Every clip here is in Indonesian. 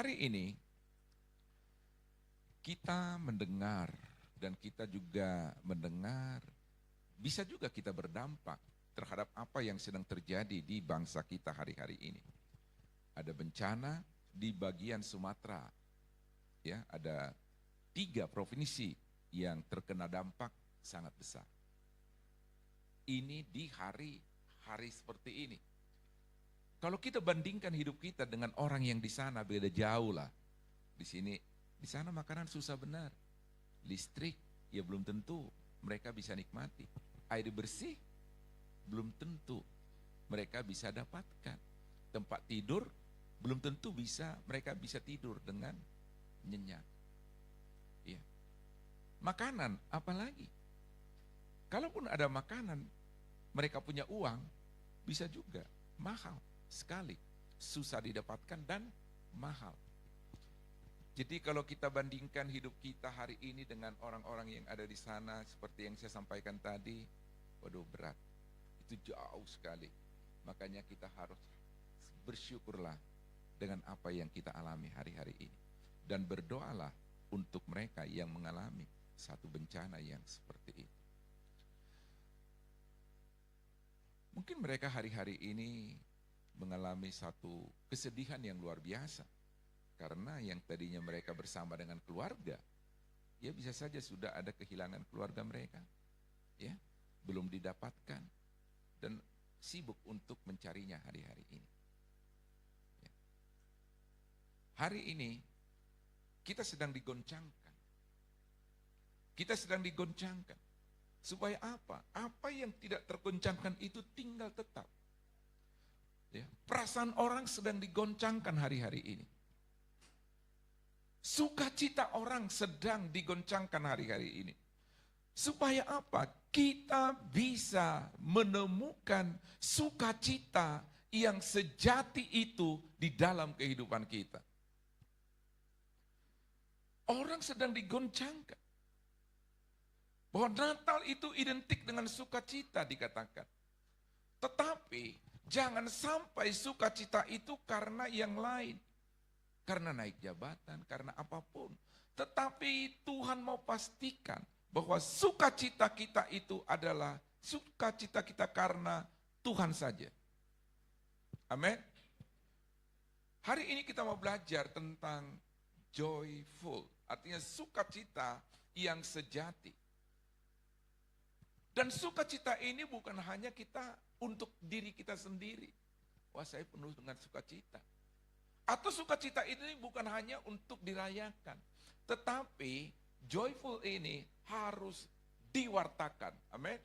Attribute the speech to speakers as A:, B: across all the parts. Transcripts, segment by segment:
A: Hari ini kita mendengar dan kita juga mendengar, bisa juga kita berdampak terhadap apa yang sedang terjadi di bangsa kita hari-hari ini. Ada bencana di bagian Sumatera, ya, ada 3 provinsi yang terkena dampak sangat besar. Ini di hari-hari seperti ini. Kalau kita bandingkan hidup kita dengan orang yang di sana, beda jauh lah. Di sana makanan susah benar. Listrik, ya belum tentu mereka bisa nikmati. Air bersih, belum tentu mereka bisa dapatkan. Tempat tidur, belum tentu mereka bisa tidur dengan nyenyak. Ya. Makanan, apalagi? Kalaupun ada makanan, mereka punya uang, bisa juga mahal sekali. Susah didapatkan dan mahal. Jadi kalau kita bandingkan hidup kita hari ini dengan orang-orang yang ada di sana, seperti yang saya sampaikan tadi, waduh berat. Itu jauh sekali. Makanya kita harus bersyukurlah dengan apa yang kita alami hari-hari ini. Dan berdoalah untuk mereka yang mengalami satu bencana yang seperti itu. Mungkin mereka hari-hari ini mengalami satu kesedihan yang luar biasa. Karena yang tadinya mereka bersama dengan keluarga, ya bisa saja sudah ada kehilangan keluarga mereka. Ya, belum didapatkan dan sibuk untuk mencarinya hari-hari ini. Ya. Hari ini kita sedang digoncangkan. Kita sedang digoncangkan. Supaya apa? Apa yang tidak tergoncangkan itu tinggal tetap. Ya. Perasaan orang sedang digoncangkan hari-hari ini. Sukacita orang sedang digoncangkan hari-hari ini. Supaya apa? Kita bisa menemukan sukacita yang sejati itu di dalam kehidupan kita. Orang sedang digoncangkan. Bahwa Natal itu identik dengan sukacita dikatakan. Tetapi jangan sampai sukacita itu karena yang lain. Karena naik jabatan, karena apapun. Tetapi Tuhan mau pastikan bahwa sukacita kita itu adalah sukacita kita karena Tuhan saja. Amin. Hari ini kita mau belajar tentang joyful, artinya sukacita yang sejati. Dan sukacita ini bukan hanya kita untuk diri kita sendiri. Wah, saya penuh dengan sukacita. Atau sukacita ini bukan hanya untuk dirayakan, tetapi joyful ini harus diwartakan. Amin.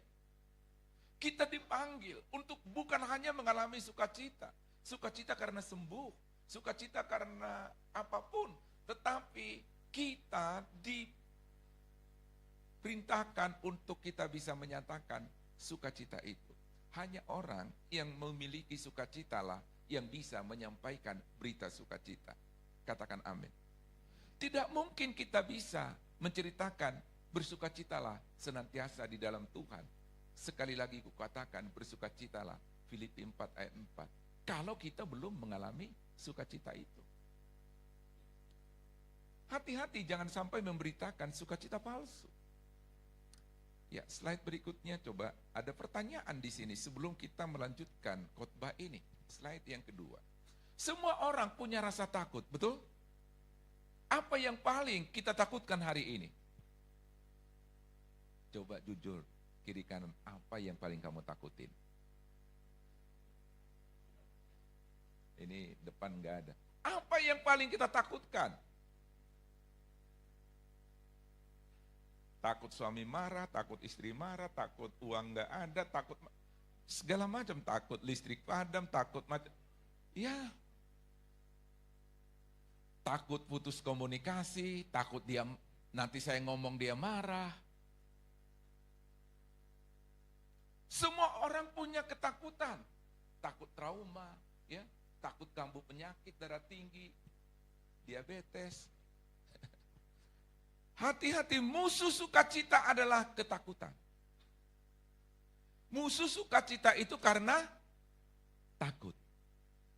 A: Kita dipanggil untuk bukan hanya mengalami sukacita, sukacita karena sembuh, sukacita karena apapun, tetapi kita diperintahkan untuk kita bisa menyatakan sukacita itu. Hanya orang yang memiliki sukacita lah yang bisa menyampaikan berita sukacita. Katakan amin. Tidak mungkin kita bisa menceritakan bersukacitalah senantiasa di dalam Tuhan. Sekali lagi kukatakan bersukacitalah, Filipi 4 ayat 4. Kalau kita belum mengalami sukacita itu. Hati-hati jangan sampai memberitakan sukacita palsu. Ya, slide berikutnya coba, ada pertanyaan di sini sebelum kita melanjutkan khotbah ini. Slide yang kedua. Semua orang punya rasa takut, betul? Apa yang paling kita takutkan hari ini? Coba jujur, kiri kanan, apa yang paling kamu takutin? Ini depan enggak ada. Apa yang paling kita takutkan? Takut suami marah, takut istri marah, takut uang enggak ada, takut segala macam, takut listrik padam, takut macam, ya, takut putus komunikasi, takut dia nanti saya ngomong dia marah. Semua orang punya ketakutan, takut trauma, ya, takut kambuh penyakit, darah tinggi, diabetes. Hati-hati, musuh sukacita adalah ketakutan. Musuh sukacita itu karena takut.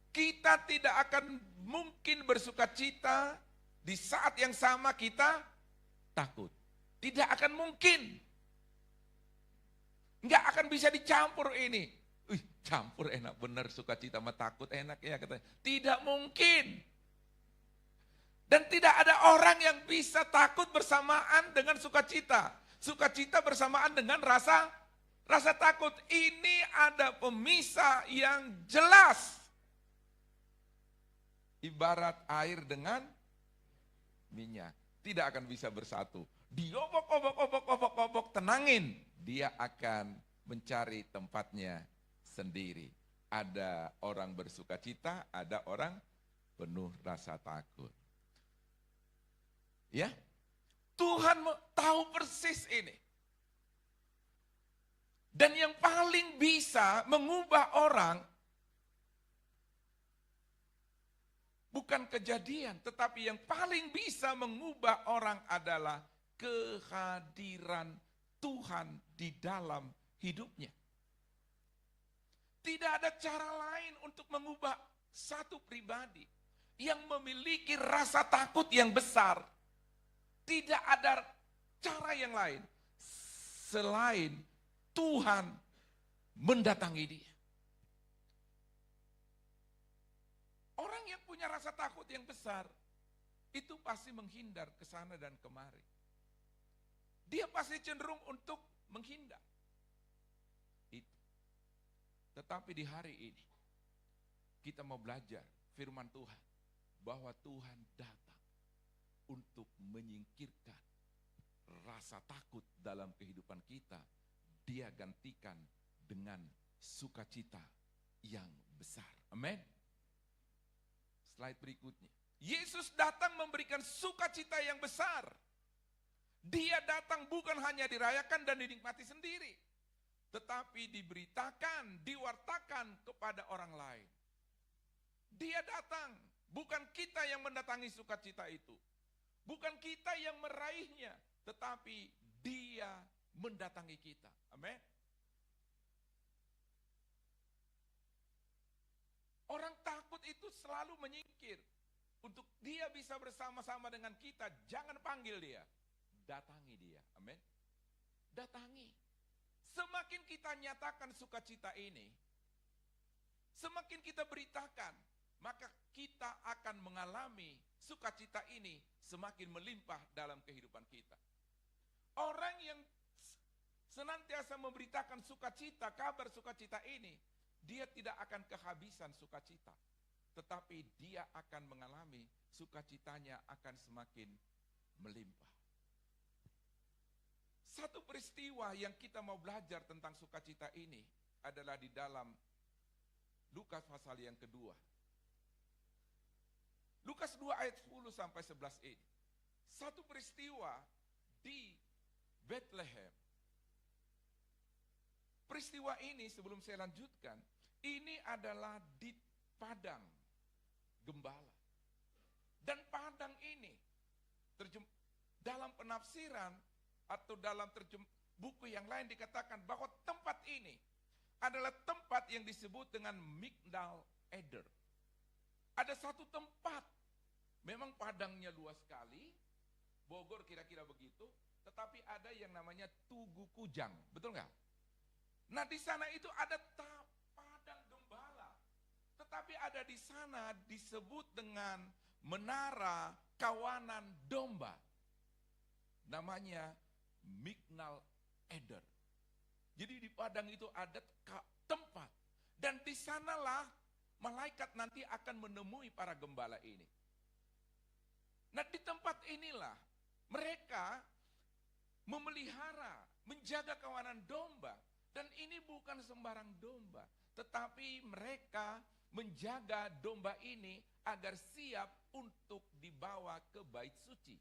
A: Kita tidak akan mungkin bersuka cita di saat yang sama kita takut. Tidak akan mungkin. Nggak akan bisa dicampur ini. Campur enak bener, sukacita sama takut enak ya katanya. Tidak mungkin. Dan tidak ada orang yang bisa takut bersamaan dengan sukacita. Sukacita bersamaan dengan rasa takut. Ini ada pemisah yang jelas. Ibarat air dengan minyak. Tidak akan bisa bersatu. Diobok-obok, tenangin. Dia akan mencari tempatnya sendiri. Ada orang bersukacita, ada orang penuh rasa takut. Ya, Tuhan tahu persis ini. Dan yang paling bisa mengubah orang bukan kejadian, tetapi yang paling bisa mengubah orang adalah kehadiran Tuhan di dalam hidupnya. Tidak ada cara lain untuk mengubah satu pribadi yang memiliki rasa takut yang besar. Tidak ada cara yang lain selain Tuhan mendatangi dia. Orang yang punya rasa takut yang besar, itu pasti menghindar ke sana dan kemari. Dia pasti cenderung untuk menghindar. Itu. Tetapi di hari ini, kita mau belajar firman Tuhan, bahwa Tuhan datang untuk menyingkirkan rasa takut dalam kehidupan kita. Dia gantikan dengan sukacita yang besar. Amin. Slide berikutnya. Yesus datang memberikan sukacita yang besar. Dia datang bukan hanya dirayakan dan dinikmati sendiri, tetapi diberitakan, diwartakan kepada orang lain. Dia datang, bukan kita yang mendatangi sukacita itu. Bukan kita yang meraihnya, tetapi dia mendatangi kita. Amin. Orang takut itu selalu menyingkir. Untuk dia bisa bersama-sama dengan kita, jangan panggil dia. Datangi dia. Amin. Datangi. Semakin kita nyatakan sukacita ini, semakin kita beritakan, maka kita akan mengalami sukacita ini semakin melimpah dalam kehidupan kita. Orang yang senantiasa memberitakan sukacita, kabar sukacita ini, dia tidak akan kehabisan sukacita. Tetapi dia akan mengalami sukacitanya akan semakin melimpah. Satu peristiwa yang kita mau belajar tentang sukacita ini adalah di dalam Lukas pasal yang kedua. Lukas 2 ayat 10 sampai 11 ini. Satu peristiwa di Bethlehem. Peristiwa ini sebelum saya lanjutkan, ini adalah di padang gembala. Dan padang ini dalam penafsiran atau dalam buku yang lain dikatakan bahwa tempat ini adalah tempat yang disebut dengan Migdal Eder. Ada satu tempat, memang padangnya luas sekali, Bogor kira-kira begitu, tetapi ada yang namanya Tugu Kujang, betul nggak? Nah di sana itu ada padang gembala, tetapi ada di sana disebut dengan menara kawanan domba, namanya Migdal Eder. Jadi di padang itu ada tempat, dan di sanalah malaikat nanti akan menemui para gembala ini. Nah di tempat inilah mereka memelihara, menjaga kawanan domba. Dan ini bukan sembarang domba, tetapi mereka menjaga domba ini agar siap untuk dibawa ke bait suci.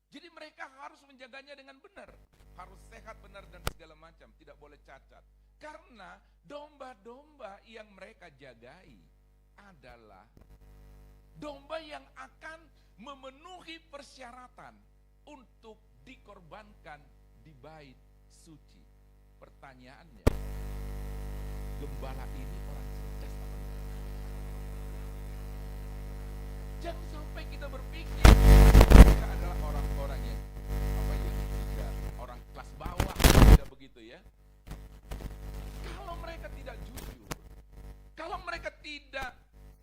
A: Jadi mereka harus menjaganya dengan benar, harus sehat, benar, dan segala macam, tidak boleh cacat. Karena domba-domba yang mereka jagai adalah domba yang akan memenuhi persyaratan untuk dikorbankan di bait suci. Pertanyaannya, gembala ini orang cerdas apa enggak? Jangan sampai kita berpikir mereka adalah orang-orang yang juga orang kelas bawah, tidak begitu ya. Kalau mereka tidak jujur, kalau mereka tidak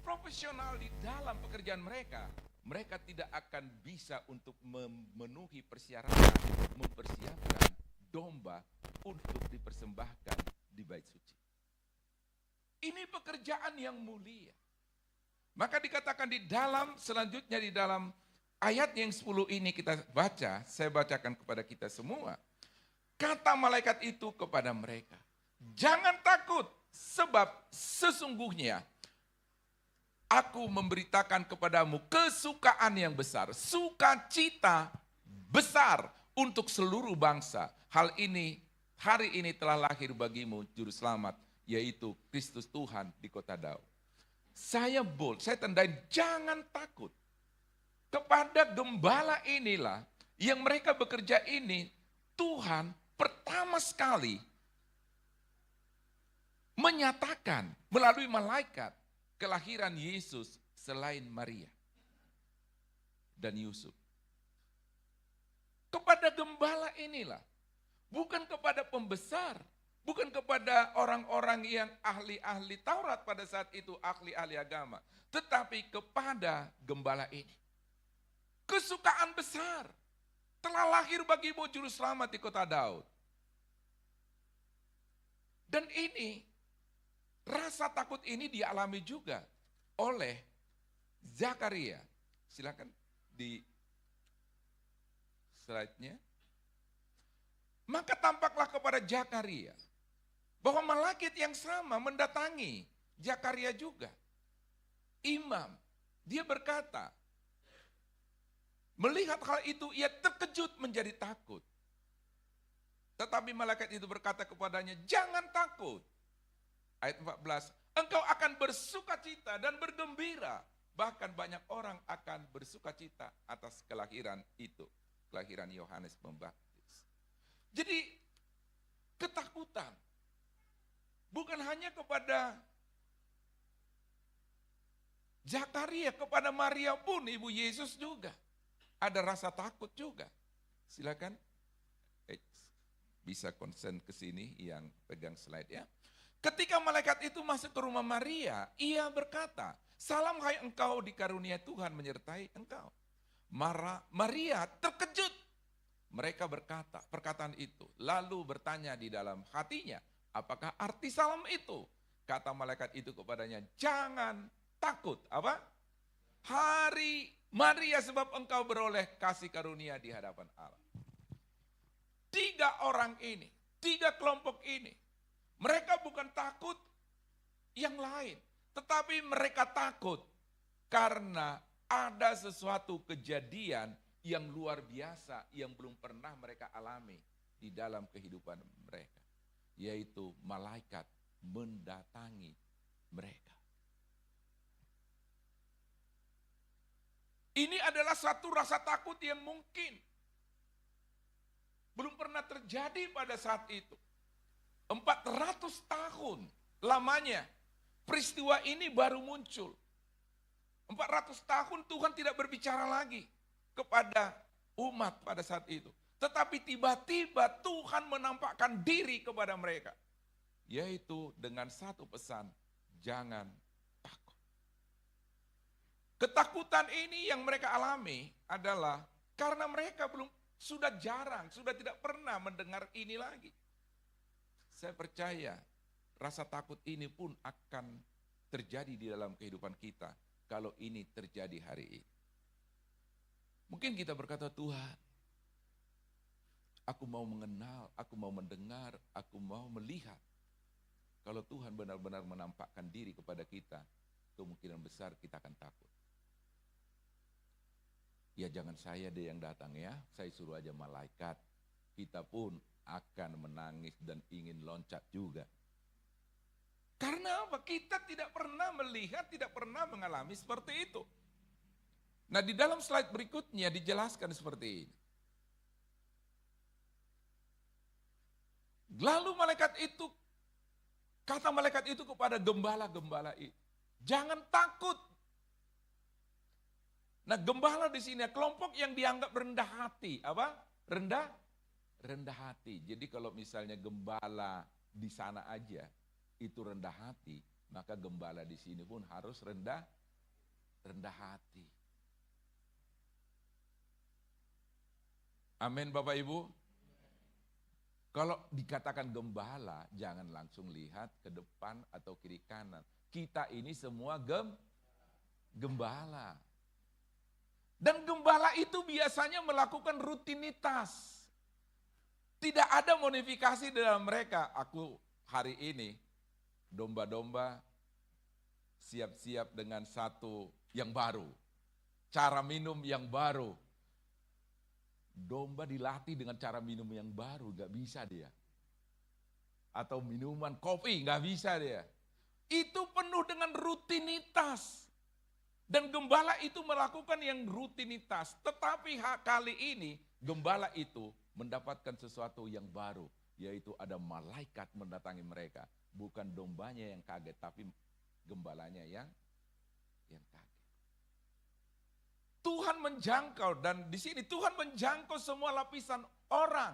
A: profesional di dalam pekerjaan mereka, mereka tidak akan bisa untuk memenuhi persyaratan, mempersiapkan domba untuk dipersembahkan di bait suci. Ini pekerjaan yang mulia. Maka dikatakan di dalam, selanjutnya di dalam ayat yang 10 ini kita baca, saya bacakan kepada kita semua. Kata malaikat itu kepada mereka, jangan takut, sebab sesungguhnya aku memberitakan kepadamu kesukaan yang besar, sukacita besar untuk seluruh bangsa. Hari ini telah lahir bagimu juru selamat, yaitu Kristus Tuhan di kota Daud. Saya tandain jangan takut. Kepada gembala inilah yang mereka bekerja ini, Tuhan pertama sekali menyatakan melalui malaikat kelahiran Yesus selain Maria dan Yusuf. Kepada gembala inilah, bukan kepada pembesar, bukan kepada orang-orang yang ahli-ahli Taurat pada saat itu, ahli-ahli agama, tetapi kepada gembala ini. Kesukaan besar, telah lahir bagimu juru selamat di kota Daud. Dan ini, rasa takut ini dialami juga oleh Zakaria. Silakan di slide-nya. Maka tampaklah kepada Zakaria bahwa malaikat yang sama mendatangi Zakaria juga. Imam, dia berkata, melihat hal itu ia terkejut menjadi takut. Tetapi malaikat itu berkata kepadanya, jangan takut. Ayat 14, engkau akan bersukacita dan bergembira. Bahkan banyak orang akan bersukacita atas kelahiran itu. Kelahiran Yohanes Pembaptis. Jadi ketakutan bukan hanya kepada Zakaria, kepada Maria pun, ibu Yesus juga. Ada rasa takut juga. Silakan. Bisa konsen ke sini yang pegang slide ya. Ketika malaikat itu masuk ke rumah Maria, ia berkata, salam hai engkau dikarunia Tuhan menyertai engkau. Maria terkejut. Mereka berkata perkataan itu. Lalu bertanya di dalam hatinya, apakah arti salam itu? Kata malaikat itu kepadanya, jangan takut. Apa? Hari Maria, sebab engkau beroleh kasih karunia di hadapan Allah. 3 orang ini, 3 kelompok ini, mereka bukan takut yang lain, tetapi mereka takut karena ada sesuatu kejadian yang luar biasa yang belum pernah mereka alami di dalam kehidupan mereka, yaitu malaikat mendatangi mereka. Ini adalah satu rasa takut yang mungkin belum pernah terjadi pada saat itu. 400 tahun lamanya peristiwa ini baru muncul. 400 tahun Tuhan tidak berbicara lagi kepada umat pada saat itu. Tetapi tiba-tiba Tuhan menampakkan diri kepada mereka. Yaitu dengan satu pesan, jangan takut. Ketakutan ini yang mereka alami adalah karena mereka sudah jarang, sudah tidak pernah mendengar ini lagi. Saya percaya rasa takut ini pun akan terjadi di dalam kehidupan kita kalau ini terjadi hari ini. Mungkin kita berkata, Tuhan, aku mau mengenal, aku mau mendengar, aku mau melihat. Kalau Tuhan benar-benar menampakkan diri kepada kita, kemungkinan besar kita akan takut. Ya jangan saya deh yang datang ya, saya suruh aja malaikat. Kita pun akan menangis dan ingin loncat juga. Karena apa? Kita tidak pernah melihat, tidak pernah mengalami seperti itu. Nah di dalam slide berikutnya dijelaskan seperti ini. Lalu kata malaikat itu kepada gembala-gembala itu, jangan takut. Nah, gembala di sini kelompok yang dianggap rendah hati. Apa? Rendah hati. Jadi kalau misalnya gembala di sana aja itu rendah hati, maka gembala di sini pun harus rendah hati. Amin Bapak Ibu. Kalau dikatakan gembala, jangan langsung lihat ke depan atau kiri kanan. Kita ini semua gembala. Dan gembala itu biasanya melakukan rutinitas. Tidak ada modifikasi dalam mereka. Aku hari ini domba-domba siap-siap dengan satu yang baru. Cara minum yang baru. Domba dilatih dengan cara minum yang baru, gak bisa dia. Atau minuman kopi, gak bisa dia. Itu penuh dengan rutinitas. Dan gembala itu melakukan yang rutinitas. Tetapi kali ini gembala itu mendapatkan sesuatu yang baru. Yaitu ada malaikat mendatangi mereka. Bukan dombanya yang kaget, tapi gembalanya yang kaget. Tuhan menjangkau, dan di sini Tuhan menjangkau semua lapisan orang.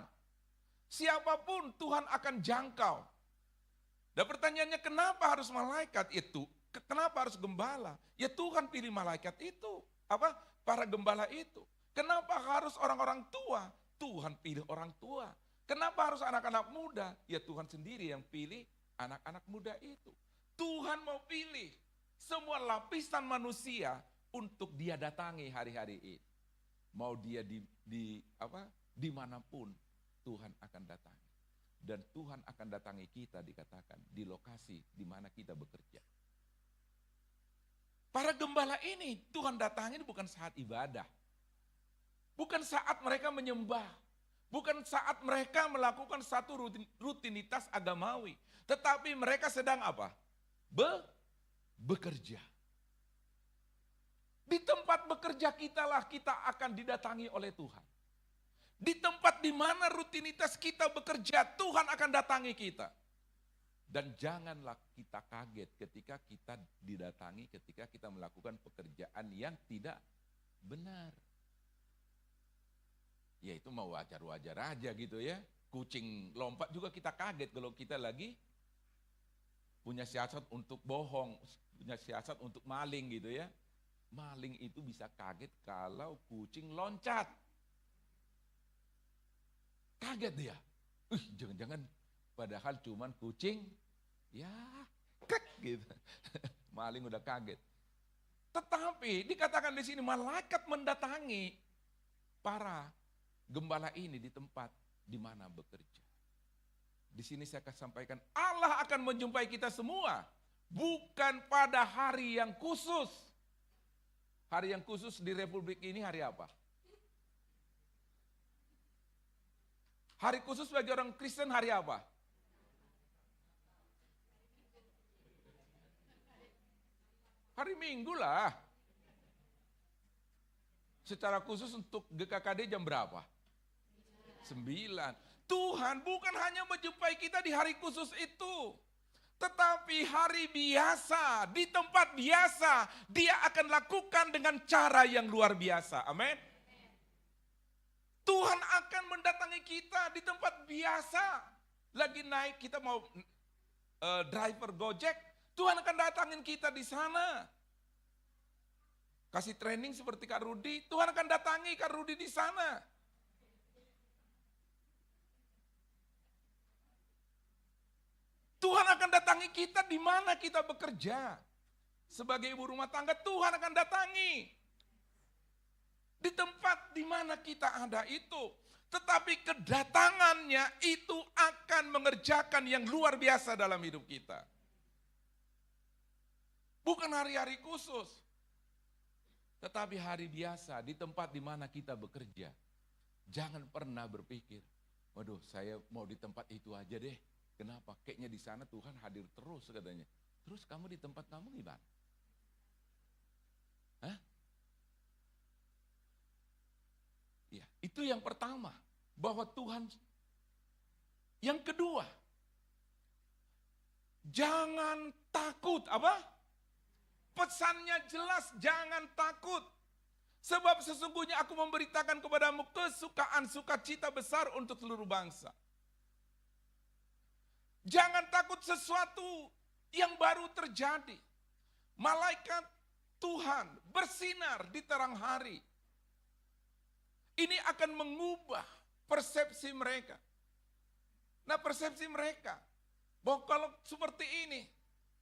A: Siapapun Tuhan akan jangkau. Dan pertanyaannya, kenapa harus malaikat itu? Kenapa harus gembala? Ya Tuhan pilih malaikat itu. Apa? Para gembala itu. Kenapa harus orang-orang tua? Tuhan pilih orang tua. Kenapa harus anak-anak muda? Ya Tuhan sendiri yang pilih anak-anak muda itu. Tuhan mau pilih semua lapisan manusia untuk dia datangi hari-hari ini. Mau dia dimanapun Tuhan akan datangi. Dan Tuhan akan datangi kita, dikatakan di lokasi di mana kita bekerja. Para gembala ini Tuhan datangi bukan saat ibadah. Bukan saat mereka menyembah. Bukan saat mereka melakukan satu rutinitas agamawi. Tetapi mereka sedang apa? Bekerja. Di tempat bekerja kita akan didatangi oleh Tuhan. Di tempat di mana rutinitas kita bekerja, Tuhan akan datangi kita. Dan janganlah kita kaget ketika kita didatangi, ketika kita melakukan pekerjaan yang tidak benar. Ya itu mau wajar-wajar aja gitu ya. Kucing lompat juga kita kaget kalau kita lagi punya siasat untuk bohong, punya siasat untuk maling gitu ya. Maling itu bisa kaget kalau kucing loncat. Kaget dia. Jangan-jangan padahal cuman kucing, ya kek gitu. Maling udah kaget. Tetapi dikatakan di sini malaikat mendatangi para gembala ini di tempat di mana bekerja. Di sini saya akan sampaikan, Allah akan menjumpai kita semua, bukan pada hari yang khusus. Hari yang khusus di Republik ini hari apa? Hari khusus bagi orang Kristen hari apa? Hari Minggu lah. Secara khusus untuk GKKD jam berapa? 9. Tuhan bukan hanya menjumpai kita di hari khusus itu. Tetapi hari biasa, di tempat biasa, dia akan lakukan dengan cara yang luar biasa. Amin. Tuhan akan mendatangi kita di tempat biasa. Lagi naik, kita mau driver Gojek, Tuhan akan datangin kita di sana. Kasih training seperti Kak Rudi, Tuhan akan datangi Kak Rudi di sana. Tuhan akan datangi kita di mana kita bekerja. Sebagai ibu rumah tangga, Tuhan akan datangi. Di tempat di mana kita ada itu. Tetapi kedatangannya itu akan mengerjakan yang luar biasa dalam hidup kita. Bukan hari-hari khusus. Tetapi hari biasa di tempat di mana kita bekerja. Jangan pernah berpikir, waduh saya mau di tempat itu aja deh. Kenapa? Kayaknya di sana Tuhan hadir terus katanya. Terus kamu di tempat kamu gimana? Hah? Ya, itu yang pertama, bahwa Tuhan. Yang kedua, jangan takut. Apa? Pesannya jelas, jangan takut. Sebab sesungguhnya aku memberitakan kepadamu kesukaan sukacita besar untuk seluruh bangsa. Jangan takut sesuatu yang baru terjadi. Malaikat Tuhan bersinar di terang hari. Ini akan mengubah persepsi mereka. Nah, persepsi mereka bahwa kalau seperti ini,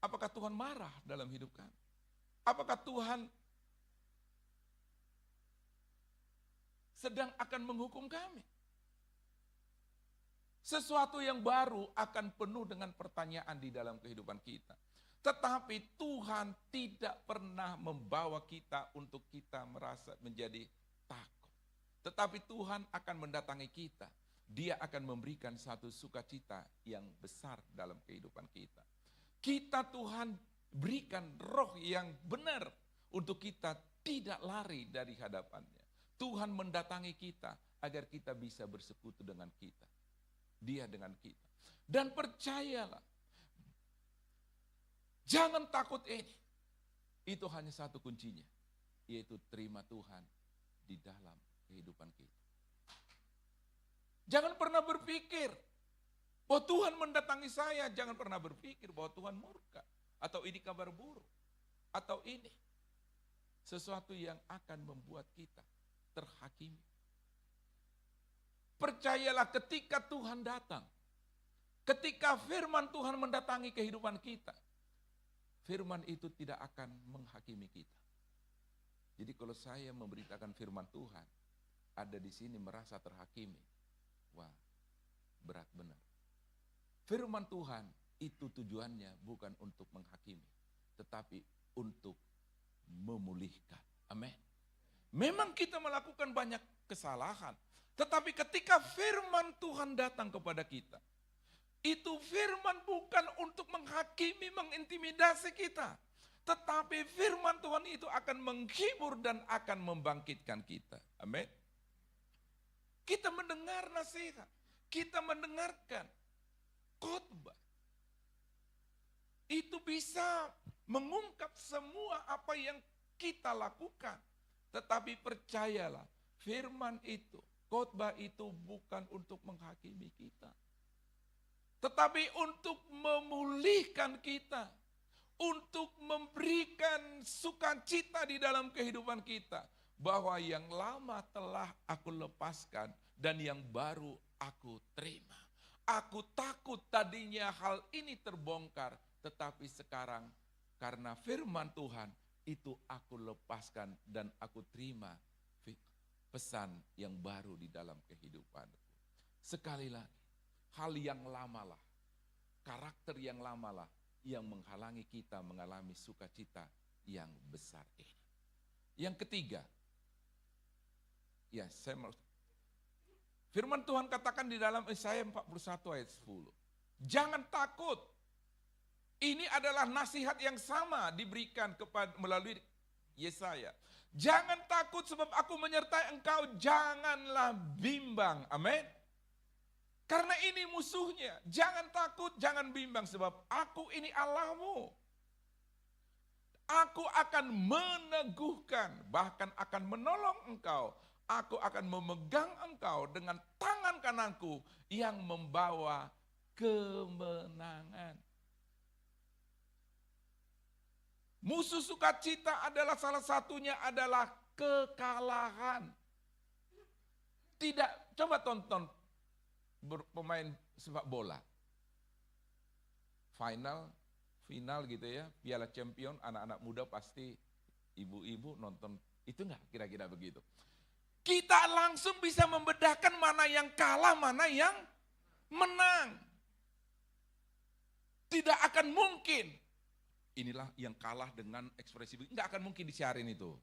A: apakah Tuhan marah dalam hidup kami? Apakah Tuhan sedang akan menghukum kami? Sesuatu yang baru akan penuh dengan pertanyaan di dalam kehidupan kita. Tetapi Tuhan tidak pernah membawa kita untuk kita merasa menjadi takut. Tetapi Tuhan akan mendatangi kita. Dia akan memberikan satu sukacita yang besar dalam kehidupan kita. Kita Tuhan berikan roh yang benar untuk kita tidak lari dari hadapannya. Tuhan mendatangi kita agar kita bisa bersekutu dengan kita. Dia dengan kita. Dan percayalah, jangan takut ini. Itu hanya satu kuncinya, yaitu terima Tuhan di dalam kehidupan kita. Jangan pernah berpikir bahwa Tuhan mendatangi saya. Jangan pernah berpikir bahwa Tuhan murka. Atau ini kabar buruk. Atau ini sesuatu yang akan membuat kita terhakimi. Percayalah ketika Tuhan datang. Ketika firman Tuhan mendatangi kehidupan kita. Firman itu tidak akan menghakimi kita. Jadi kalau saya memberitakan firman Tuhan, ada di sini merasa terhakimi. Wah, berat benar. Firman Tuhan itu tujuannya bukan untuk menghakimi, tetapi untuk memulihkan. Amin. Memang kita melakukan banyak kesalahan, tetapi ketika firman Tuhan datang kepada kita, itu firman bukan untuk menghakimi, mengintimidasi kita. Tetapi firman Tuhan itu akan menghibur dan akan membangkitkan kita. Amin. Kita mendengar nasihat, kita mendengarkan khotbah. Itu bisa mengungkap semua apa yang kita lakukan. Tetapi percayalah, firman itu, khotbah itu bukan untuk menghakimi kita. Tetapi untuk memulihkan kita. Untuk memberikan sukacita di dalam kehidupan kita. Bahwa yang lama telah aku lepaskan dan yang baru aku terima. Aku takut tadinya hal ini terbongkar, tetapi sekarang karena firman Tuhan itu aku lepaskan dan aku terima pesan yang baru di dalam kehidupanku. Sekali lagi, hal yang lamalah, karakter yang lamalah yang menghalangi kita mengalami sukacita yang besar ini. Yang ketiga, ya, firman Tuhan katakan di dalam Yesaya 41 ayat 10. Jangan takut. Ini adalah nasihat yang sama diberikan melalui Yesaya. Jangan takut sebab aku menyertai engkau. Janganlah bimbang. Amin. Karena ini musuhnya. Jangan takut, jangan bimbang sebab aku ini Allahmu. Aku akan meneguhkan, bahkan akan menolong engkau. Aku akan memegang engkau dengan tangan kananku yang membawa kemenangan. Musuh sukacita adalah salah satunya adalah kekalahan. Tidak, coba tonton pemain sepak bola. Final gitu ya, Piala Champion, anak-anak muda pasti ibu-ibu nonton, itu enggak kira-kira begitu. Kita langsung bisa membedakan mana yang kalah, mana yang menang. Tidak akan mungkin. Inilah yang kalah dengan ekspresi, enggak akan mungkin disiarin itu.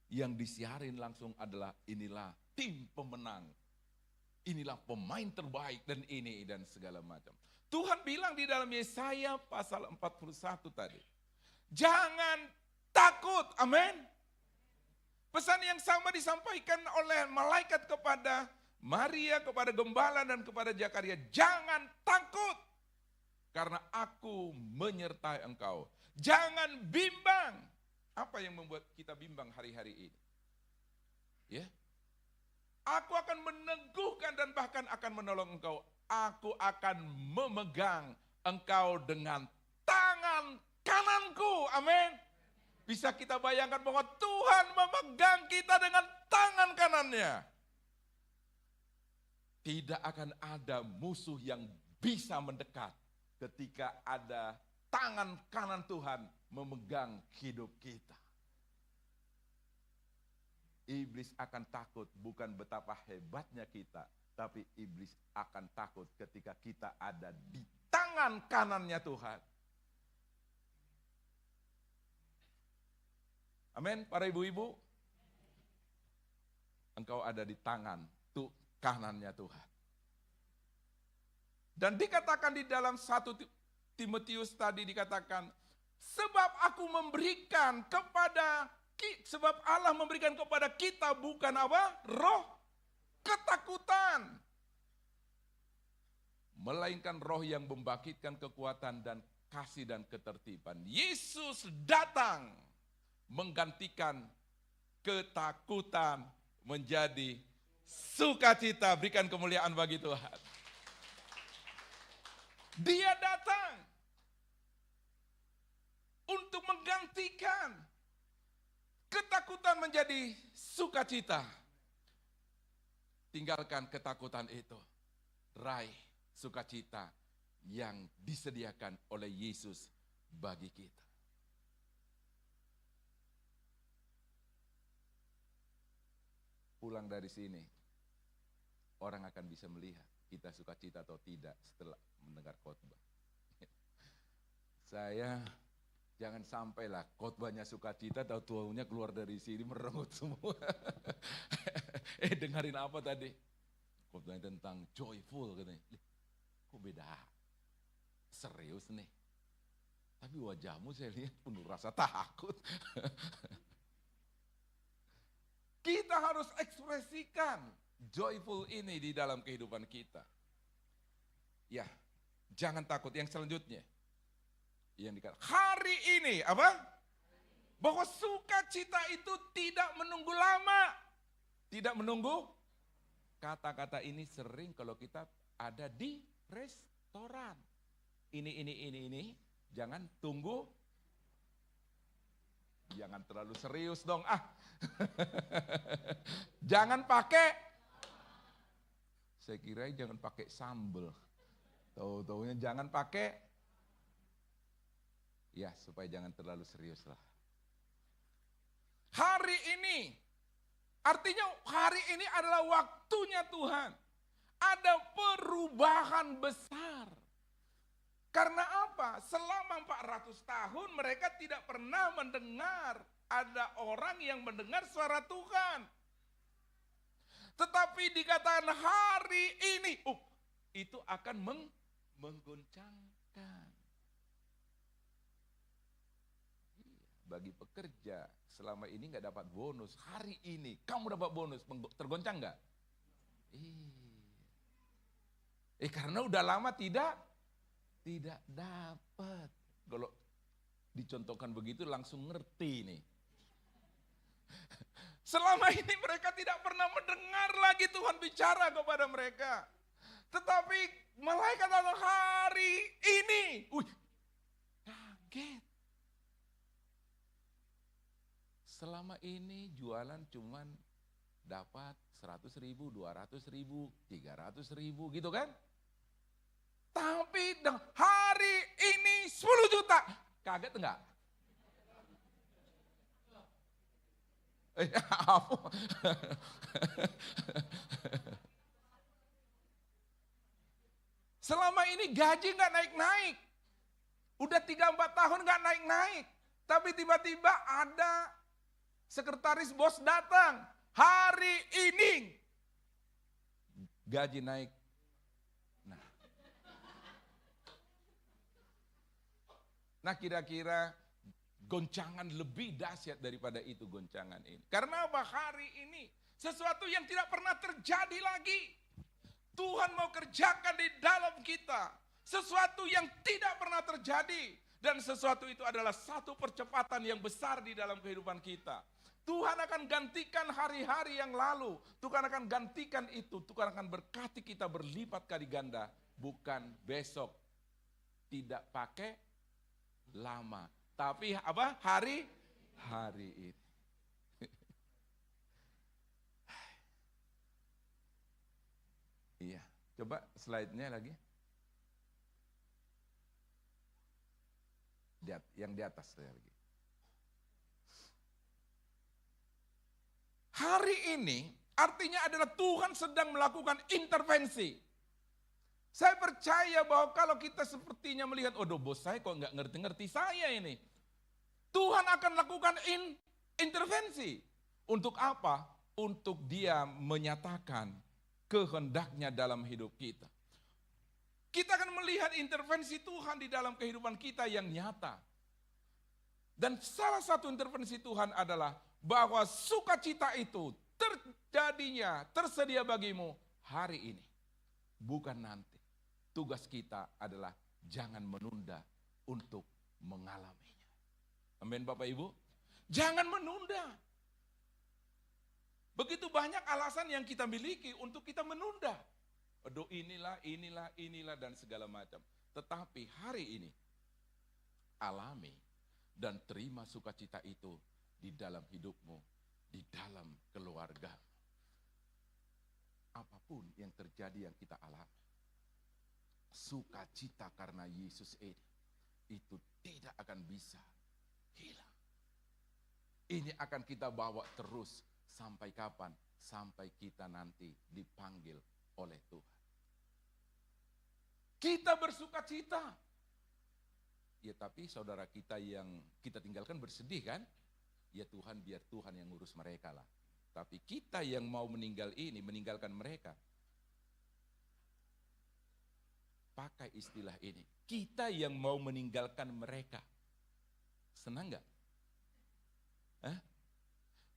A: Yang disiarin langsung adalah inilah tim pemenang. Inilah pemain terbaik dan ini dan segala macam. Tuhan bilang di dalam Yesaya pasal 41 tadi. Jangan takut, amin. Pesan yang sama disampaikan oleh malaikat kepada Maria, kepada gembala dan kepada Zakaria. Jangan takut, karena aku menyertai engkau. Jangan bimbang. Apa yang membuat kita bimbang hari-hari ini? Ya. Aku akan meneguhkan dan bahkan akan menolong engkau. Aku akan memegang engkau dengan tangan kananku. Amin. Bisa kita bayangkan bahwa Tuhan memegang kita dengan tangan kanannya. Tidak akan ada musuh yang bisa mendekat ketika ada tangan kanan Tuhan memegang hidup kita. Iblis akan takut bukan betapa hebatnya kita, tapi iblis akan takut ketika kita ada di tangan kanannya Tuhan. Amin, para ibu-ibu. Engkau ada di tangan kanannya Tuhan. Dan dikatakan di dalam 1 Timotius tadi dikatakan, sebab Allah memberikan kepada kita bukan apa? Roh ketakutan. Melainkan roh yang membangkitkan kekuatan dan kasih dan ketertiban. Yesus datang menggantikan ketakutan menjadi sukacita. Berikan kemuliaan bagi Tuhan. Dia datang untuk menggantikan ketakutan menjadi sukacita. Tinggalkan ketakutan itu. Raih sukacita yang disediakan oleh Yesus bagi kita. Pulang dari sini, orang akan bisa melihat kita sukacita atau tidak setelah mendengar khotbah. Saya jangan sampailah khotbahnya sukacita, tahu-tahunya keluar dari sini merengut semua. Dengerin apa tadi? Khotbahnya tentang joyful katanya. Kok beda? Serius nih. Tapi wajahmu saya lihat penuh rasa takut. Kita harus ekspresikan joyful ini di dalam kehidupan kita. Ya, jangan takut. Yang selanjutnya. Yang dikatakan hari ini apa? Bahwa sukacita itu tidak menunggu lama. Tidak menunggu. Kata-kata ini sering kalau kita ada di restoran. Ini. Jangan tunggu. Jangan terlalu serius dong. Jangan pakai. Saya kira jangan pakai sambal. Tahu-tahunya jangan pakai. Ya, supaya jangan terlalu serius lah. Hari ini, artinya hari ini adalah waktunya Tuhan. Ada perubahan besar. Karena apa? Selama 400 tahun mereka tidak pernah mendengar ada orang yang mendengar suara Tuhan. Tetapi dikatakan hari ini, itu akan menggoncangkan. Bagi pekerja selama ini nggak dapat bonus, hari ini kamu dapat bonus, tergoncang nggak? Karena udah lama tidak dapat. Kalau dicontohkan begitu langsung ngerti nih. Selama ini mereka tidak pernah mendengar lagi Tuhan bicara kepada mereka. Tetapi malaikat datang hari ini. Kaget. Selama ini jualan cuman dapat 100.000, 200.000, 300.000 gitu kan. Tapi hari ini 10 juta. Kaget enggak? Apa? Selama ini gaji enggak naik-naik. Udah 3-4 tahun enggak naik-naik. Tapi tiba-tiba ada sekretaris bos datang. Hari ini gaji naik. Nah kira-kira goncangan lebih dahsyat daripada itu goncangan ini. Karena apa? Hari ini sesuatu yang tidak pernah terjadi lagi. Tuhan mau kerjakan di dalam kita. Sesuatu yang tidak pernah terjadi. Dan sesuatu itu adalah satu percepatan yang besar di dalam kehidupan kita. Tuhan akan gantikan hari-hari yang lalu. Tuhan akan gantikan itu. Tuhan akan berkati kita berlipat kali ganda. Bukan besok. Tidak pakai lama. Tapi apa? Hari ini. Iya. Coba slide-nya lagi. Yang di atas lagi. Hari ini artinya adalah Tuhan sedang melakukan intervensi. Saya percaya bahwa kalau kita sepertinya melihat, oh bos saya kok nggak ngerti-ngerti saya ini. Tuhan akan lakukan intervensi. Untuk apa? Untuk dia menyatakan kehendaknya dalam hidup kita. Kita akan melihat intervensi Tuhan di dalam kehidupan kita yang nyata. Dan salah satu intervensi Tuhan adalah bahwa sukacita itu tersedia bagimu hari ini. Bukan nanti. Tugas kita adalah jangan menunda untuk mengalaminya. Amin Bapak Ibu. Jangan menunda. Begitu banyak alasan yang kita miliki untuk kita menunda. Aduh inilah dan segala macam. Tetapi hari ini alami dan terima sukacita itu di dalam hidupmu, di dalam keluarga. Apapun yang terjadi yang kita alami. Sukacita karena Yesus ini, itu tidak akan bisa hilang. Ini akan kita bawa terus sampai kapan? Sampai kita nanti dipanggil oleh Tuhan. Kita bersukacita. Ya tapi saudara kita yang kita tinggalkan bersedih kan? Ya Tuhan biar Tuhan yang ngurus mereka lah. Tapi kita yang mau meninggalkan mereka. Pakai istilah ini. Kita yang mau meninggalkan mereka. Senang gak?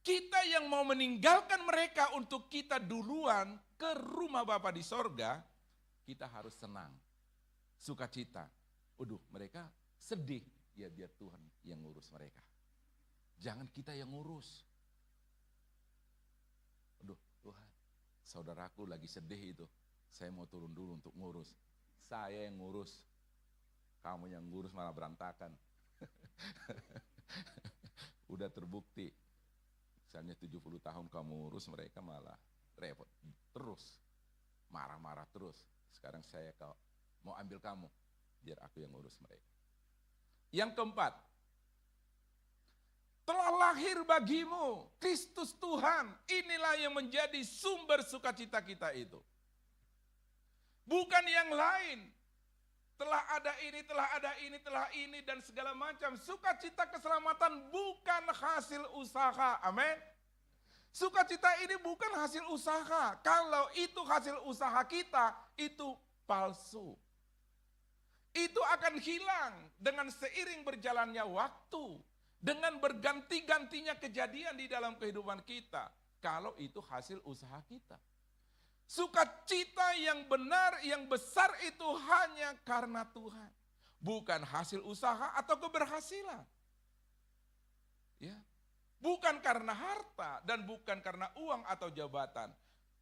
A: Kita yang mau meninggalkan mereka untuk kita duluan ke rumah Bapa di sorga. Kita harus senang. Sukacita. Mereka sedih. Ya biar Tuhan yang ngurus mereka. Jangan kita yang ngurus. Tuhan, saudaraku lagi sedih itu. Saya mau turun dulu untuk ngurus. Saya yang ngurus. Kamu yang ngurus malah berantakan. Udah terbukti. Misalnya 70 tahun kamu ngurus, mereka malah repot. Terus. Marah-marah terus. Sekarang saya mau ambil kamu. Biar aku yang ngurus mereka. Yang keempat. Telah lahir bagimu Kristus Tuhan. Inilah yang menjadi sumber sukacita kita itu. Bukan yang lain. Telah ada ini, dan segala macam. Sukacita keselamatan bukan hasil usaha. Amin. Sukacita ini bukan hasil usaha. Kalau itu hasil usaha kita, itu palsu. Itu akan hilang dengan seiring berjalannya waktu. Dengan berganti-gantinya kejadian di dalam kehidupan kita. Kalau itu hasil usaha kita. Sukacita yang benar, yang besar itu hanya karena Tuhan. Bukan hasil usaha atau keberhasilan. Ya. Bukan karena harta dan bukan karena uang atau jabatan.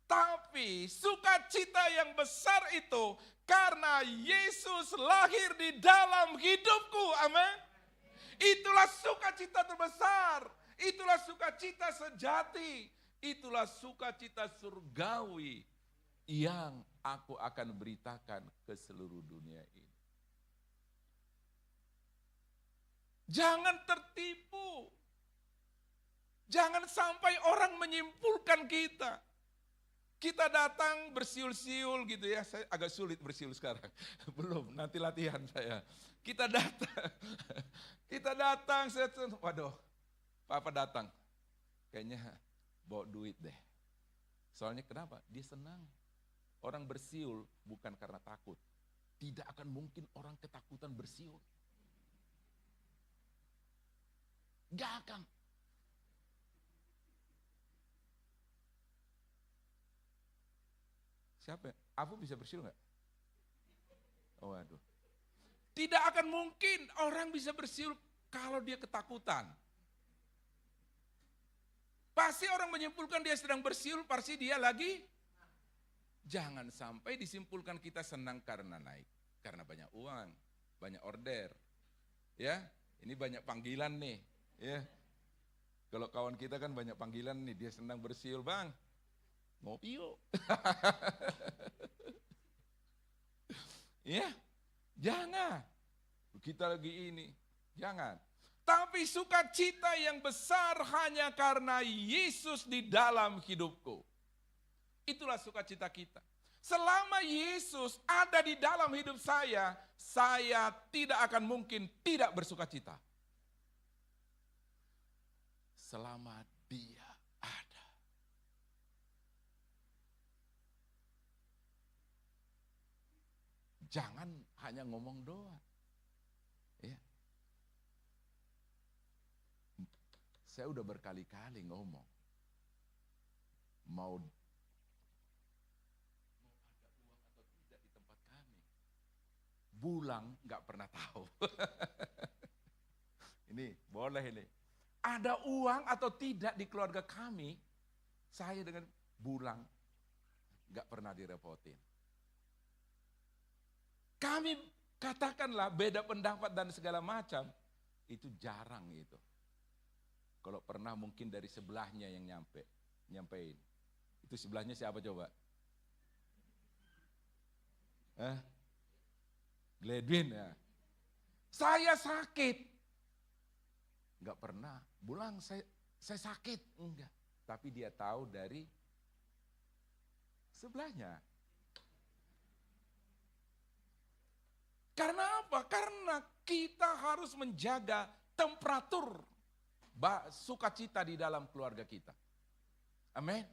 A: Tapi sukacita yang besar itu karena Yesus lahir di dalam hidupku. Amin. Itulah sukacita terbesar. Itulah sukacita sejati. Itulah sukacita surgawi yang aku akan beritakan ke seluruh dunia ini. Jangan tertipu. Jangan sampai orang menyimpulkan kita. Kita datang bersiul-siul gitu ya. Saya agak sulit bersiul sekarang. Belum, nanti latihan saya. Kita datang, waduh, Papa datang. Kayaknya bawa duit deh. Soalnya kenapa? Dia senang. Orang bersiul bukan karena takut. Tidak akan mungkin orang ketakutan bersiul. Gak akan. Siapa ya? Aku bisa bersiul gak? Oh waduh. Tidak akan mungkin orang bisa bersiul kalau dia ketakutan. Pasti orang menyimpulkan dia sedang bersiul, pasti dia lagi. Jangan sampai disimpulkan kita senang karena naik. Karena banyak uang, banyak order. Ya, ini banyak panggilan nih. Ya. Kalau kawan kita kan banyak panggilan nih, dia senang bersiul, bang. Ngopi yuk. Ya, jangan. Kita lagi ini, jangan. Tapi sukacita yang besar hanya karena Yesus di dalam hidupku. Itulah sukacita kita. Selama Yesus ada di dalam hidup saya tidak akan mungkin tidak bersukacita. Selama Dia ada. Jangan hanya ngomong doang. Ya. Saya udah berkali-kali ngomong. Mau bulang nggak pernah tahu. Ini boleh ini. Ada uang atau tidak di keluarga kami, saya dengan bulang nggak pernah direpotin. Kami katakanlah beda pendapat dan segala macam, itu jarang itu. Kalau pernah mungkin dari sebelahnya yang nyampein. Itu sebelahnya siapa coba? Gledwin ya. Saya sakit. Enggak pernah. Bulang saya sakit. Enggak. Tapi dia tahu dari sebelahnya. Karena apa? Karena kita harus menjaga temperatur sukacita di dalam keluarga kita. Amin.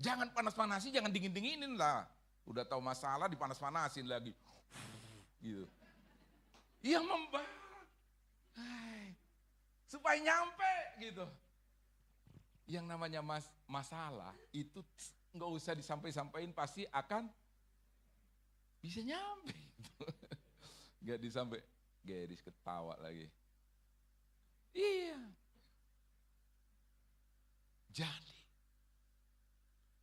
A: Jangan panas-panasi, jangan dingin-dinginin lah. Udah tahu masalah dipanas-panasin lagi. Gitu. Yang membara. Supaya nyampe gitu. Yang namanya masalah itu nggak usah disampai-sampaikan, pasti akan bisa nyampe. Nggak disampai. Geris ketawa lagi. Iya. Jadi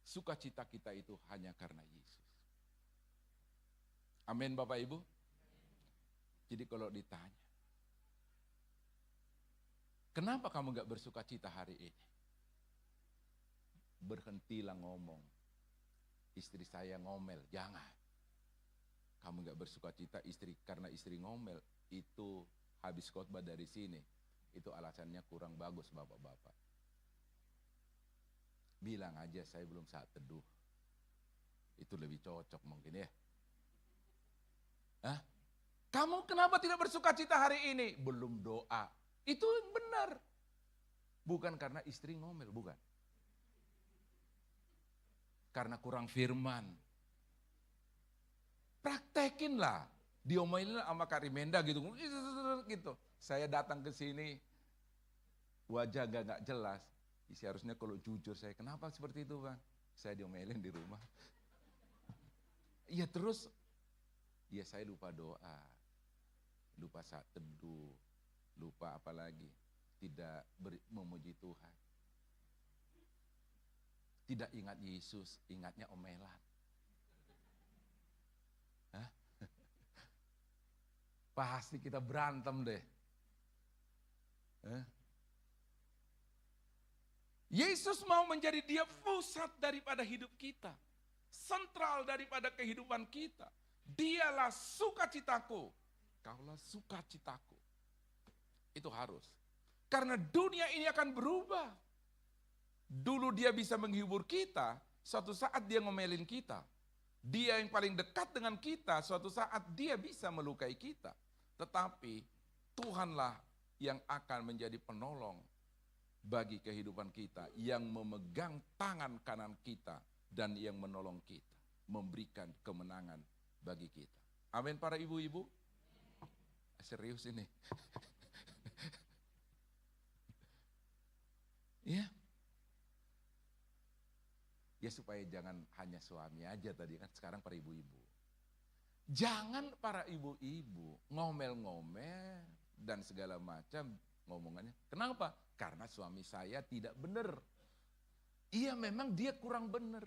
A: sukacita kita itu hanya karena Yesus. Amin Bapak Ibu. Jadi kalau ditanya, kenapa kamu gak bersukacita hari ini? Berhentilah ngomong, istri saya ngomel, jangan. Kamu gak bersukacita karena istri ngomel, itu habis khotbah dari sini, itu alasannya kurang bagus bapak-bapak. Bilang aja saya belum saat teduh, itu lebih cocok mungkin ya. Hah? Kamu kenapa tidak bersukacita hari ini? Belum doa. Itu benar. Bukan karena istri ngomel, bukan. Karena kurang firman. Praktekinlah. Diomelin sama Karimenda gitu. Saya datang ke sini, wajah gak jelas. Seharusnya kalau jujur saya, kenapa seperti itu bang? Saya diomelin di rumah. Iya terus, ya saya lupa doa. Lupa saat teduh, lupa apa lagi, tidak memuji Tuhan. Tidak ingat Yesus, ingatnya omelan. Hah? Pasti kita berantem deh. Hah? Yesus mau menjadi dia pusat daripada hidup kita. Sentral daripada kehidupan kita. Dialah sukacitaku. Kaulah sukacitaku. Itu harus. Karena dunia ini akan berubah. Dulu dia bisa menghibur kita, suatu saat dia ngomelin kita. Dia yang paling dekat dengan kita, suatu saat dia bisa melukai kita. Tetapi Tuhanlah yang akan menjadi penolong bagi kehidupan kita, yang memegang tangan kanan kita dan yang menolong kita, memberikan kemenangan bagi kita. Amin para ibu-ibu. Serius ini. Ya. Ya supaya jangan hanya suami aja tadi kan, sekarang para ibu-ibu. Jangan para ibu-ibu ngomel-ngomel dan segala macam ngomongannya. Kenapa? Karena suami saya tidak benar. Iya memang dia kurang benar.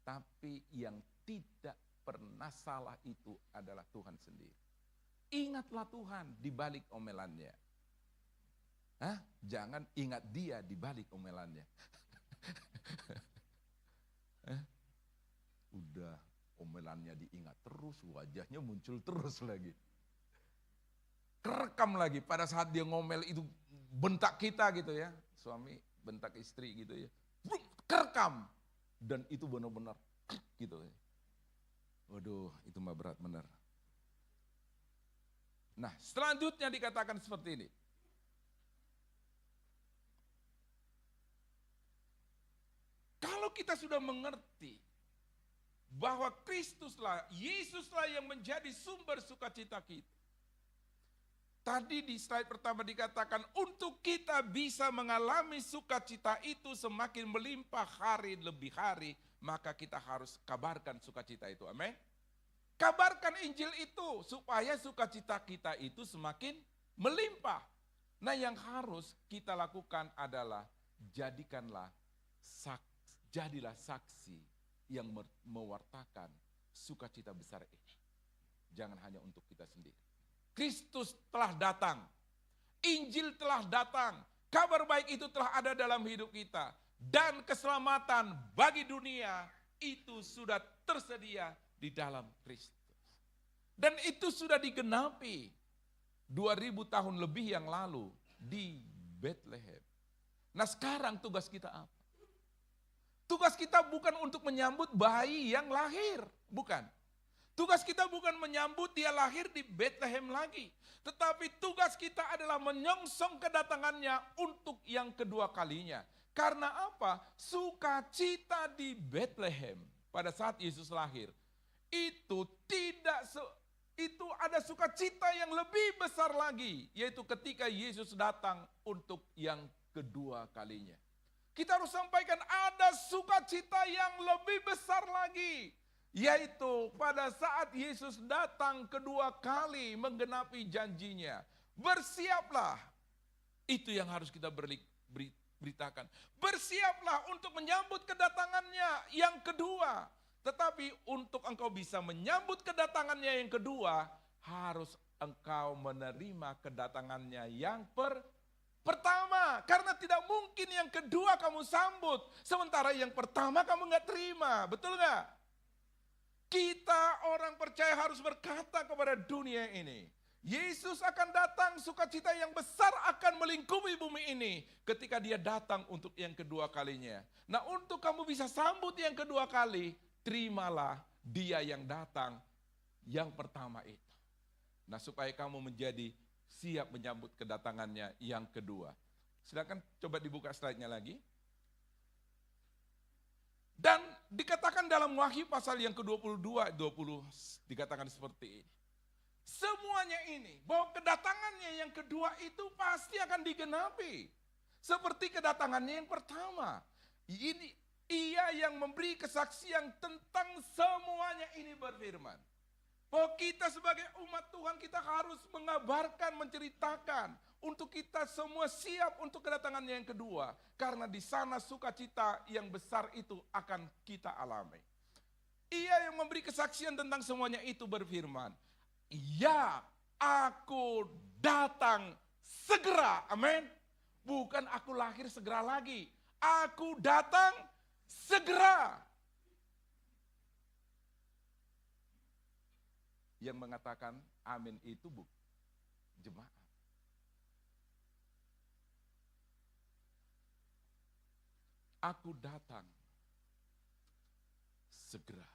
A: Tapi yang tidak pernah salah itu adalah Tuhan sendiri. Ingatlah Tuhan di balik omelannya. Jangan ingat dia di balik omelannya. Udah omelannya diingat terus, wajahnya muncul terus lagi. Kerekam lagi pada saat dia ngomel itu, bentak kita gitu ya. Suami bentak istri gitu ya. Kerekam. Dan itu benar-benar gitu ya. Waduh, itu mah berat benar. Nah, selanjutnya dikatakan seperti ini. Kalau kita sudah mengerti bahwa Kristuslah, Yesuslah yang menjadi sumber sukacita kita. Tadi di slide pertama dikatakan untuk kita bisa mengalami sukacita itu semakin melimpah hari lebih hari, maka kita harus kabarkan sukacita itu. Amin. Kabarkan Injil itu supaya sukacita kita itu semakin melimpah. Nah, yang harus kita lakukan adalah jadilah saksi yang mewartakan sukacita besar ini. Jangan hanya untuk kita sendiri. Kristus telah datang, Injil telah datang, kabar baik itu telah ada dalam hidup kita. Dan keselamatan bagi dunia itu sudah tersedia di dalam Kristus. Dan itu sudah digenapi 2000 tahun lebih yang lalu di Bethlehem. Nah, sekarang tugas kita apa? Tugas kita bukan untuk menyambut bayi yang lahir, bukan. Tugas kita bukan menyambut dia lahir di Bethlehem lagi. Tetapi tugas kita adalah menyongsong kedatangannya untuk yang kedua kalinya. Karena apa? Sukacita di Bethlehem pada saat Yesus lahir. Itu ada sukacita yang lebih besar lagi. Yaitu ketika Yesus datang untuk yang kedua kalinya. Kita harus sampaikan ada sukacita yang lebih besar lagi. Yaitu pada saat Yesus datang kedua kali menggenapi janjinya. Bersiaplah. Itu yang harus kita beritakan. Bersiaplah untuk menyambut kedatangannya yang kedua. Tetapi untuk engkau bisa menyambut kedatangannya yang kedua, harus engkau menerima kedatangannya yang pertama. Karena tidak mungkin yang kedua kamu sambut, sementara yang pertama kamu nggak terima. Betul nggak? Kita orang percaya harus berkata kepada dunia ini, Yesus akan datang, sukacita yang besar akan melingkupi bumi ini ketika dia datang untuk yang kedua kalinya. Nah, untuk kamu bisa sambut yang kedua kali, terimalah dia yang datang yang pertama itu. Nah, supaya kamu menjadi siap menyambut kedatangannya yang kedua. Silakan coba dibuka slide-nya lagi. Dan dikatakan dalam Wahyu pasal yang ke-22, 20 dikatakan seperti ini. Semuanya ini, bahwa kedatangannya yang kedua itu pasti akan digenapi. Seperti kedatangannya yang pertama. Ini ia yang memberi kesaksian tentang semuanya ini berfirman. Bahwa kita sebagai umat Tuhan kita harus mengabarkan, menceritakan. Untuk kita semua siap untuk kedatangannya yang kedua. Karena di sana sukacita yang besar itu akan kita alami. Ia yang memberi kesaksian tentang semuanya itu berfirman. Ya, aku datang segera. Amin. Bukan aku lahir segera lagi. Aku datang segera. Yang mengatakan amin itu jemaat. Aku datang segera.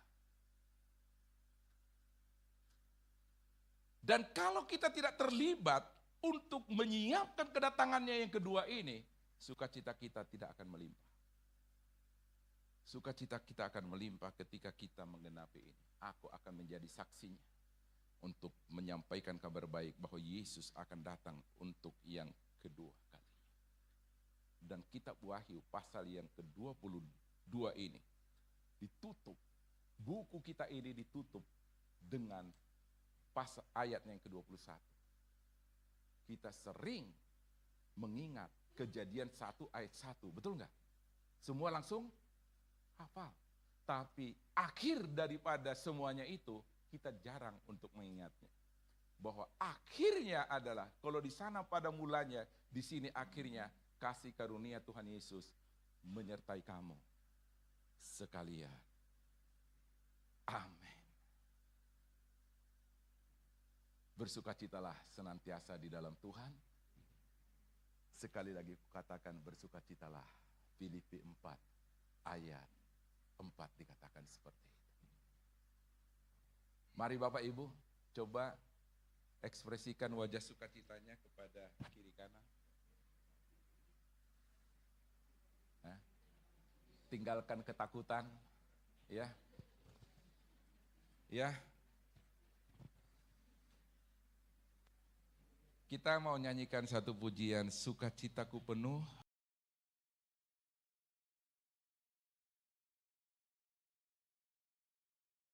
A: Dan kalau kita tidak terlibat untuk menyiapkan kedatangannya yang kedua ini, sukacita kita tidak akan melimpah. Sukacita kita akan melimpah ketika kita menggenapi ini. Aku akan menjadi saksinya untuk menyampaikan kabar baik bahwa Yesus akan datang untuk yang kedua kali. Dan kitab Wahyu pasal yang ke-22 ini ditutup. Buku kita ini ditutup dengan pasal ayat yang ke-21. Kita sering mengingat Kejadian 1 ayat 1, betul enggak?
B: Semua langsung hafal. Tapi akhir daripada semuanya itu, kita jarang untuk mengingatnya. Bahwa akhirnya adalah, kalau di sana pada mulanya, di sini akhirnya, kasih karunia Tuhan Yesus menyertai kamu sekalian. Amin. Bersukacitalah senantiasa di dalam Tuhan. Sekali lagi katakan bersukacitalah. Filipi 4 ayat 4 dikatakan seperti itu. Mari Bapak Ibu, coba ekspresikan wajah sukacitanya kepada kiri kanan. Tinggalkan ketakutan, ya. Ya. Kita mau nyanyikan satu pujian, sukacitaku penuh.